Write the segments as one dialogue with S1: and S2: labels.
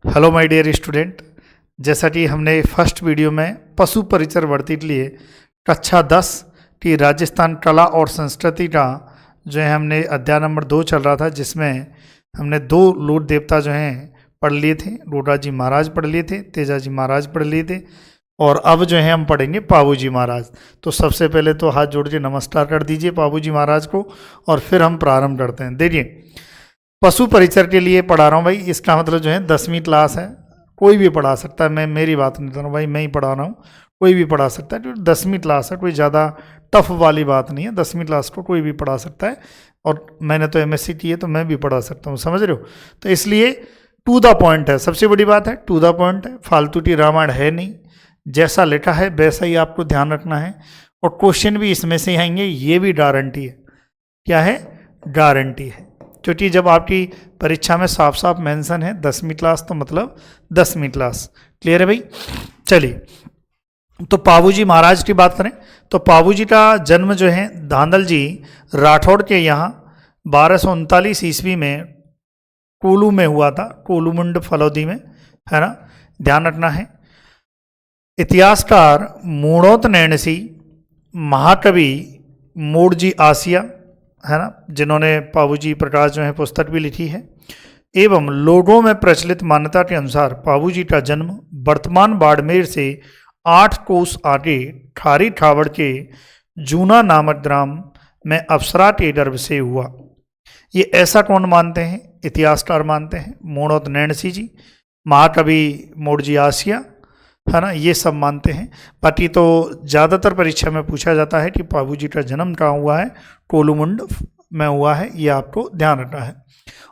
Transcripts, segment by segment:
S1: Hello my dear student. जैसा कि हमने फर्स्ट वीडियो में पशु परिचर वर्ती के लिए कक्षा 10 की राजस्थान कला और संस्कृति का जो है हमने अध्याय नंबर 2 चल रहा था, जिसमें हमने 2 लोक देवता जो हैं पढ़ लिए थे। डोडाजी महाराज पढ़ लिए थे, तेजाजी महाराज पढ़ लिए थे, और अब जो है हम पढ़ेंगे पाबूजी महाराज। तो सबसे पहले तो हाथ जोड़ के नमस्कार कर दीजिए पाबूजी महाराज को, और फिर हम प्रारंभ करते हैं। देखिए, पशु परिचर के लिए पढ़ा रहा हूँ भाई, इसका मतलब जो है 10वीं क्लास है, कोई भी पढ़ा सकता है। मैं मेरी बात नहीं कर रहा हूँ भाई, मैं ही पढ़ा रहा हूँ, कोई भी पढ़ा सकता है। क्योंकि 10वीं क्लास है, कोई ज़्यादा टफ वाली बात नहीं है। 10वीं क्लास को कोई भी पढ़ा सकता है, और मैंने तो MSc की है तो मैं भी पढ़ा सकता हूँ, समझ रहे हो। तो इसलिए टू द पॉइंट है, सबसे बड़ी बात है टू द पॉइंट है। फालतू की रामायण है नहीं, जैसा लिखा है वैसा ही आपको ध्यान रखना है, और क्वेश्चन भी इसमें से ही आएंगे, ये भी गारंटी है। क्या है? गारंटी है। क्योंकि जब आपकी परीक्षा में साफ साफ मेंशन है 10वीं क्लास, तो मतलब 10वीं क्लास। क्लियर है भाई? चलिए, तो पाबूजी महाराज की बात करें तो पाबूजी का जन्म जो है धांधल जी राठौड़ के यहाँ 1239 ईस्वी में कोलू में हुआ था, कोलूमुंड फलौदी में, है ना, ध्यान रखना है। इतिहासकार मूणोत नैणसी, महाकवि मोड़जी आसिया, है ना, जिन्होंने पाबूजी प्रकाश जो है पुस्तक भी लिखी है, एवं लोगों में प्रचलित मान्यता के अनुसार पाबूजी का जन्म वर्तमान बाड़मेर से 8 कोस आगे खारी ठावड़ के जूना नामक ग्राम में अप्सरा के गर्भ से हुआ। ये ऐसा कौन मानते हैं? इतिहासकार मानते हैं मूणोत नैणसी जी, महाकवि मोड़जी आसिया, है ना, ये सब मानते हैं। बाकी तो ज़्यादातर परीक्षा में पूछा जाता है कि पाबूजी का जन्म कहाँ हुआ है, कोलूमुंड में हुआ है, ये आपको ध्यान रखना है।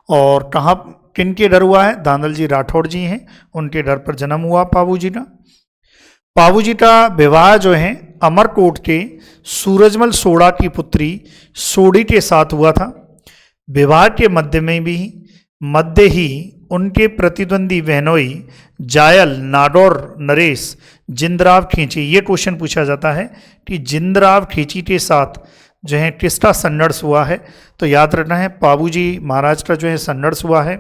S1: और कहाँ किन के डर हुआ है? धांधल जी राठौड़ जी हैं, उनके डर पर जन्म हुआ पाबूजी का। पाबूजी का विवाह जो है अमरकोट के सूरजमल सोड़ा की पुत्री सोड़ी के साथ हुआ था। विवाह के मध्य ही उनके प्रतिद्वंदी बहनोई जायल नाडौर नरेश जिंदराव खींची, ये क्वेश्चन पूछा जाता है कि जिंदराव खींची के साथ जो है किसका संघर्ष हुआ है। तो याद रखना है पाबूजी महाराज का जो है संघर्ष हुआ है,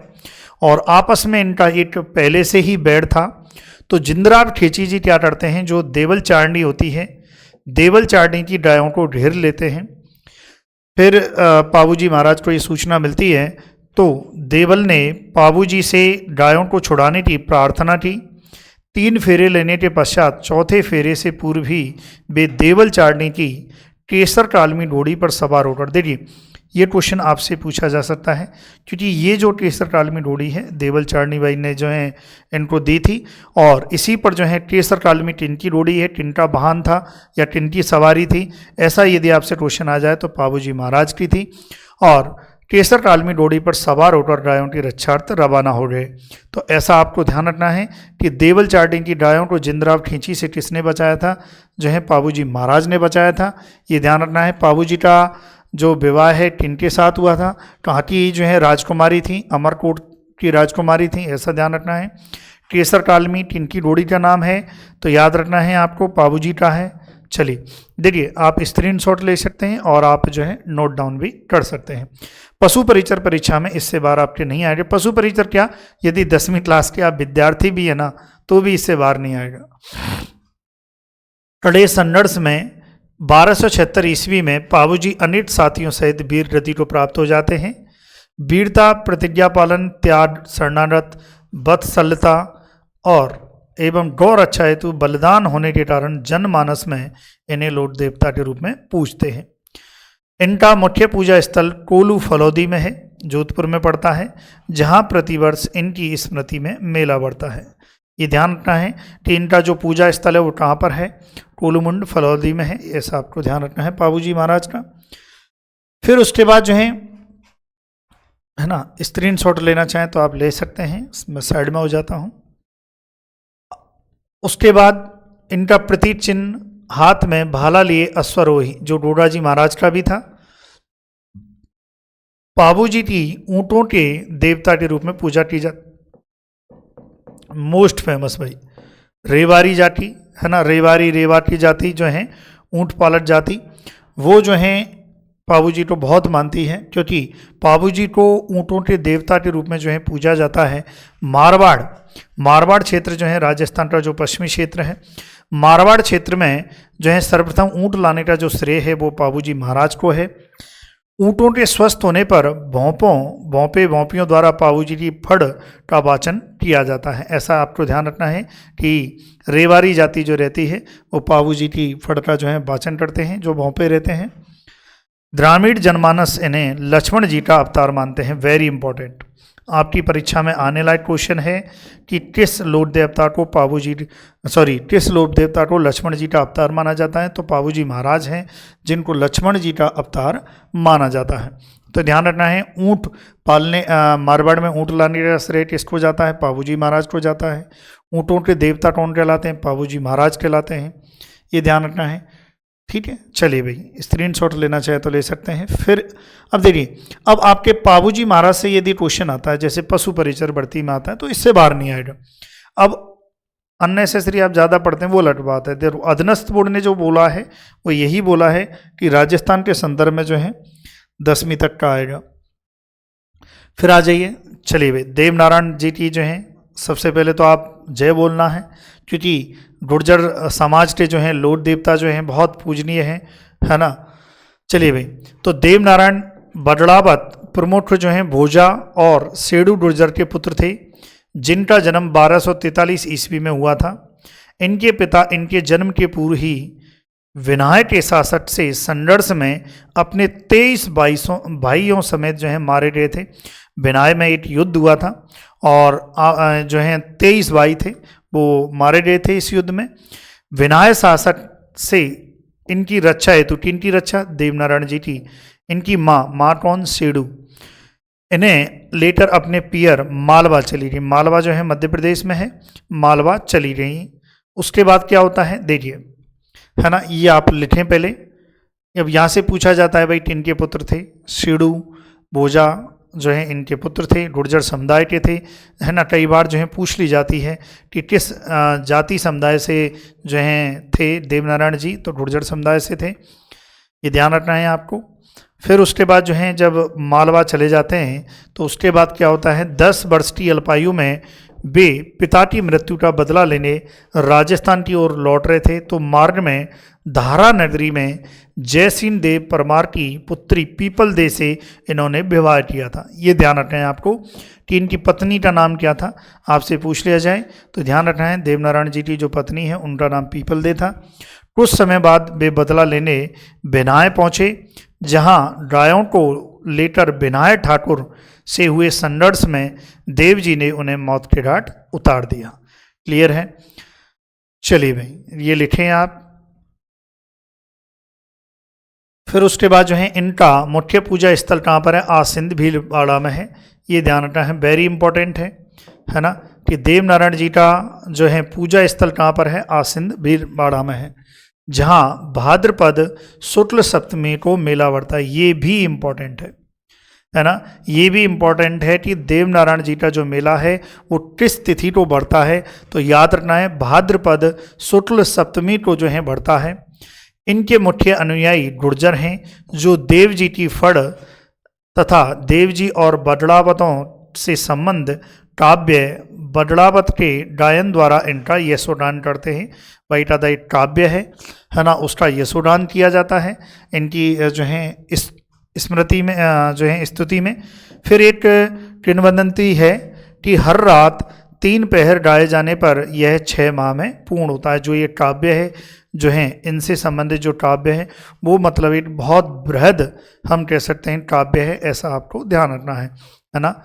S1: और आपस में इनका एक पहले से ही बैर था। तो जिंदराव खींची जी क्या करते हैं, जो देवल चारणी होती है, देवल चारणी की गायों को घेर लेते हैं। फिर पाबूजी महाराज को ये सूचना मिलती है, तो देवल ने पाबूजी से गायों को छुड़ाने की प्रार्थना की। 3 फेरे लेने के पश्चात चौथे फेरे से पूर्व ही वे देवल चारणी की केसर कालमी घोड़ी पर सवार होकर, देखिए ये क्वेश्चन आपसे पूछा जा सकता है, क्योंकि ये जो केसर कालमी घोड़ी है देवल चारणी भाई ने जो है इनको दी थी, और इसी पर जो है केसर कालमी टिनकी घोड़ी है, टिनका वाहन था या टिनकी सवारी थी, ऐसा यदि आपसे क्वेश्चन आ जाए तो पाबूजी महाराज की थी। और केसर कालमी घोड़ी पर सवार होकर गायों की रक्षार्थ रवाना हो गए। तो ऐसा आपको ध्यान रखना है कि देवल चारणी की गायों को जिंदराव खींची से किसने बचाया था? जो है पाबूजी महाराज ने बचाया था। ये ध्यान रखना है। पाबूजी का जो विवाह है किनके साथ हुआ था? कहाँ की जो है राजकुमारी थी? अमरकोट की राजकुमारी थी, ऐसा ध्यान रखना है। केसर कालमी किनकी घोड़ी का नाम है? तो याद रखना है आपको पाबूजी का है। चलिए देखिए, आप स्क्रीनशॉट ले सकते हैं और आप जो है नोट डाउन भी कर सकते हैं। पशु परिचर परीक्षा में इससे बाहर आपके नहीं आएगा। पशु परिचर क्या, यदि 10वीं क्लास के आप विद्यार्थी भी है ना, तो भी इससे बाहर नहीं आएगा। कड़े संघर्ष में 1276 ईस्वी में पाबूजी अनेक साथियों सहित वीर गति को प्राप्त हो जाते हैं। वीरता, प्रतिज्ञा पालन, त्याग, शरणागत, वत्सलता और एवं गौ रक्षा हेतु बलिदान होने के कारण जनमानस में इन्हें लोक देवता के रूप में पूजते हैं। इनका मुख्य पूजा स्थल कोलू फलौदी में है, जोधपुर में पड़ता है, जहां प्रतिवर्ष इनकी स्मृति में मेला बढ़ता है। ये ध्यान रखना है कि इनका जो पूजा स्थल है वो कहाँ पर है? कोलूमुंड फलौदी में है, ऐसा आपको ध्यान रखना है पाबूजी महाराज का। फिर उसके बाद जो है ना, स्क्रीनशॉट लेना चाहें तो आप ले सकते हैं, मैं साइड में हो जाता हूँ। उसके बाद इनका प्रतीक चिन्ह हाथ में भाला लिए अश्वरोही, जो डोडाजी महाराज का भी था। पाबूजी की ऊंटों के देवता के रूप में पूजा की जाती। मोस्ट फेमस भाई रेवारी जाति, है ना, रेवारी रेवाटी जाति जो है ऊंट पालक जाति, वो जो है पाबूजी को बहुत मानती है, क्योंकि पाबूजी को ऊँटों के देवता के रूप में जो है पूजा जाता है। मारवाड़ क्षेत्र जो है राजस्थान का जो पश्चिमी क्षेत्र है, मारवाड़ क्षेत्र में जो है सर्वप्रथम ऊँट लाने का जो श्रेय है वो पाबूजी महाराज को है। ऊँटों के स्वस्थ होने पर भौंपियों द्वारा पाबूजी की फड़ का वाचन किया जाता है। ऐसा आपको ध्यान रखना है कि रेवारी जाति जो रहती है वो पाबूजी की फड़ का जो है वाचन करते हैं, जो भौंपे रहते हैं। ग्रामीण जनमानस इन्हें लक्ष्मण जी का अवतार मानते हैं। वेरी इंपॉर्टेंट, आपकी परीक्षा में आने लायक क्वेश्चन है कि किस लोक देवता को लक्ष्मण जी का अवतार माना जाता है। तो पाबूजी महाराज हैं जिनको लक्ष्मण जी का अवतार माना जाता है। तो ध्यान रखना है, ऊँट पालने मारवाड़ में ऊँट लाने का श्रेय किसको जाता है? पाबूजी महाराज को जाता है। ऊँटों के देवता कौन कहलाते हैं? पाबूजी महाराज कहलाते हैं। ये ध्यान रखना है, ठीक है। चलिए भाई, स्क्रीनशॉट लेना चाहे तो ले सकते हैं। फिर अब देखिए, अब आपके पाबूजी महाराज से यदि क्वेश्चन आता है, जैसे पशु परिचर बढ़ती में आता है, तो इससे बाहर नहीं आएगा। अब अननेसेसरी आप ज़्यादा पढ़ते हैं वो अलग बात है। देखो, अधनस्थ बोर्ड ने जो बोला है वो यही बोला है कि राजस्थान के संदर्भ में जो है 10वीं तक का आएगा। फिर आ जाइए, चलिए भाई, देवनारायण जी की जो है सबसे पहले तो आप जय बोलना है, क्योंकि गुर्जर समाज के जो हैं लोक देवता जो हैं बहुत पूजनीय हैं, है ना। चलिए भाई, तो देवनारायण बडड़ावत प्रमुख जो हैं भोजा और सेडू गुर्जर के पुत्र थे, जिनका जन्म 1243 ईस्वी में हुआ था। इनके पिता इनके जन्म के पूर्व ही विनायक के शासक से संघर्ष में अपने 23 भाइयों समेत जो है मारे गए थे। विनायक में एक युद्ध हुआ था और जो है 23 भाई थे वो मारे गए थे इस युद्ध में। विनायक शासक से इनकी रक्षा हेतु, किनकी रक्षा? देवनारायण जी की। इनकी माँ कौन? सेडू। इन्हें लेकर अपने पियर मालवा चली गई। मालवा जो है मध्य प्रदेश में है, मालवा चली गई। उसके बाद क्या होता है देखिए, है ना, ये आप लिखें पहले। अब यहाँ से पूछा जाता है भाई किनके पुत्र थे? सेडू, भोजा जो है इनके पुत्र थे, गुर्जर समुदाय के थे, है ना। कई बार जो है पूछ ली जाती है कि किस जाति समुदाय से जो हैं थे देवनारायण जी, तो गुर्जर समुदाय से थे, ये ध्यान रखना है आपको। फिर उसके बाद जो है जब मालवा चले जाते हैं तो उसके बाद क्या होता है, 10 वर्ष की अल्पायु में वे पिता की मृत्यु का बदला लेने राजस्थान की ओर लौट रहे थे। तो मार्ग में धारा नगरी में जयसिंह देव परमार की पुत्री पीपल दे से इन्होंने विवाह किया था। ये ध्यान रखना है आपको कि इनकी पत्नी का नाम क्या था, आपसे पूछ लिया जाए तो ध्यान रखना है देवनारायण जी की जो पत्नी है उनका नाम पीपल दे था। कुछ समय बाद वे बदला लेने बिनाय पहुँचे, जहाँ गायों को लेकर बिनाय ठाकुर से हुए संघर्ष में देव जी ने उन्हें मौत के घाट उतार दिया। क्लियर है? चलिए भाई, ये लिखें आप। फिर उसके बाद जो है इनका मुख्य पूजा स्थल कहाँ पर है? आसिंद भीलवाड़ा में है। ये ध्यान रखना है, वेरी इंपॉर्टेंट है ना, कि देवनारायण जी का जो है पूजा स्थल कहाँ पर है? आसिंद भीलवाड़ा में है, जहाँ भाद्रपद शुक्ल सप्तमी को मेला बढ़ता है। ये भी इम्पोर्टेंट है ना, ये भी इम्पोर्टेंट है कि देवनारायण जी का जो मेला है वो किस तिथि को बढ़ता है। तो याद रखना है भाद्रपद शुक्ल सप्तमी को जो है बढ़ता है। इनके मुख्य अनुयायी गुर्जर हैं, जो देव जी की फड़ तथा देव जी और बडड़ावतों से संबंध काव्य बडड़ावत के गायन द्वारा इनका यशोगान करते हैं। वही का एक काव्य है ना, उसका यशोगान किया जाता है इनकी जो है इस स्मृति में जो है स्तुति में। फिर एक किंवदंती है कि हर रात 3 पहर गाए जाने पर यह 6 माह में पूर्ण होता है। जो ये काव्य है जो है इनसे संबंधित जो काव्य है वो मतलब एक बहुत बृहद हम कह सकते हैं काव्य है, ऐसा आपको ध्यान रखना है ना।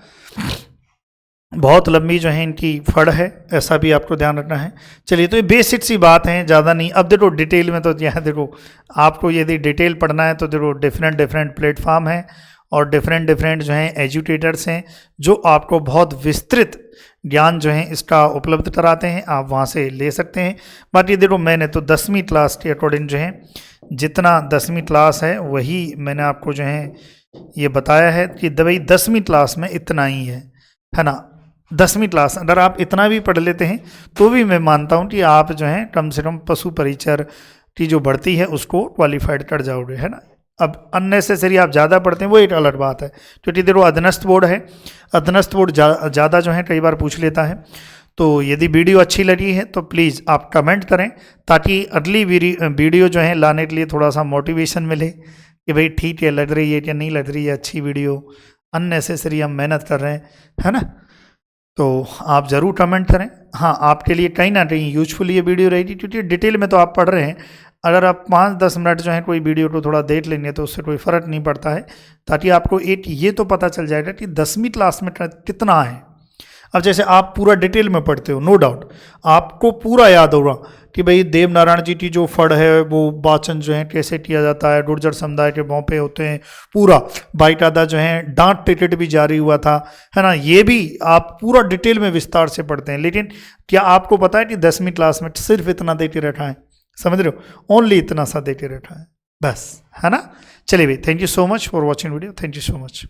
S1: बहुत लंबी जो है इनकी फड़ है, ऐसा भी आपको ध्यान रखना है। चलिए, तो ये बेसिक सी बात है, ज़्यादा नहीं। अब देखो डिटेल में, तो यहाँ देखो आपको यदि डिटेल पढ़ना है तो देखो डिफरेंट प्लेटफॉर्म हैं और डिफरेंट जो हैं एजुकेटर्स हैं जो आपको बहुत विस्तृत ज्ञान जो है इसका उपलब्ध कराते हैं, आप वहाँ से ले सकते हैं। बाकी देखो मैंने तो 10वीं क्लास के अकॉर्डिंग जो है जितना 10वीं क्लास है वही मैंने आपको जो है ये बताया है कि भाई 10वीं क्लास में इतना ही है ना। 10वीं क्लास अगर आप इतना भी पढ़ लेते हैं तो भी मैं मानता हूँ कि आप जो है कम से कम पशु परिचर की जो बढ़ती है उसको क्वालिफाइड कर जाओगे, है ना। अब अननेसेसरी आप ज़्यादा पढ़ते हैं वो एक अलग बात है। तो देखो अधनस्थ बोर्ड है, अधनस्थ बोर्ड ज़्यादा जो है कई बार पूछ लेता है। तो यदि वीडियो अच्छी लगी है तो प्लीज़ आप कमेंट करें, ताकि अगली वीडियो जो है लाने के लिए थोड़ा सा मोटिवेशन मिले कि भाई ठीक है, लग रही है कि नहीं लग रही है अच्छी वीडियो, अननेसेसरी हम मेहनत कर रहे हैं, है ना। तो आप ज़रूर कमेंट करें। हाँ, आपके लिए कहीं ना कहीं यूजफुल ये वीडियो रहेगी, क्योंकि डिटेल में तो आप पढ़ रहे हैं। अगर आप 5-10 मिनट जो है कोई वीडियो को थोड़ा देख लेंगे तो उससे कोई फ़र्क नहीं पड़ता है, ताकि आपको एक ये तो पता चल जाएगा कि 10वीं क्लास में कितना है। अब जैसे आप पूरा डिटेल में पढ़ते हो, नो डाउट आपको पूरा याद होगा कि भाई देव नारायण जी की जो फड़ है वो वाचन जो है कैसे किया जाता है, गुर्जर समुदाय के भोंपे होते हैं, पूरा बाईकायदा जो है डांट टिकट भी जारी हुआ था, है ना। ये भी आप पूरा डिटेल में विस्तार से पढ़ते हैं। लेकिन क्या आपको पता है कि 10वीं क्लास में सिर्फ इतना देके रखा है, समझ रहे हो, ओनली इतना सा देके रखा है बस, है ना। चलिए भाई, thank you so much for watching video, thank you so much.